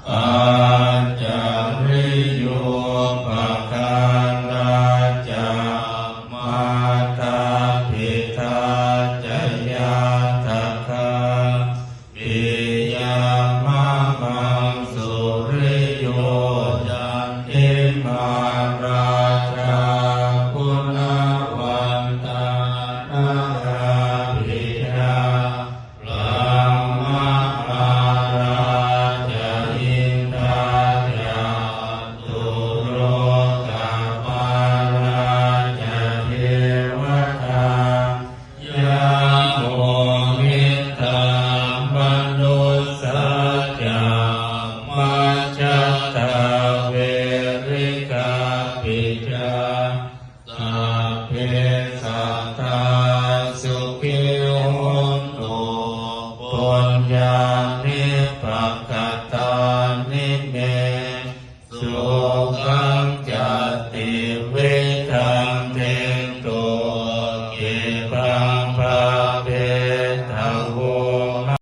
อาจาริโยปกานาจามาตาปิตาจยาตคาปิยามะมังสุริโยจันติมาราชาคุณวันตานาราปิยาลังมาราชอินทายาตุโรกาปาราชเทวตายาโมมิตาปนุสสัจจามัจจตาเวริกาปิจาสัพเพสัตตาสุขิโหนตุปุญญานิปักขตานิเมสุขังจัตติวิทังเทนโตเกปังภา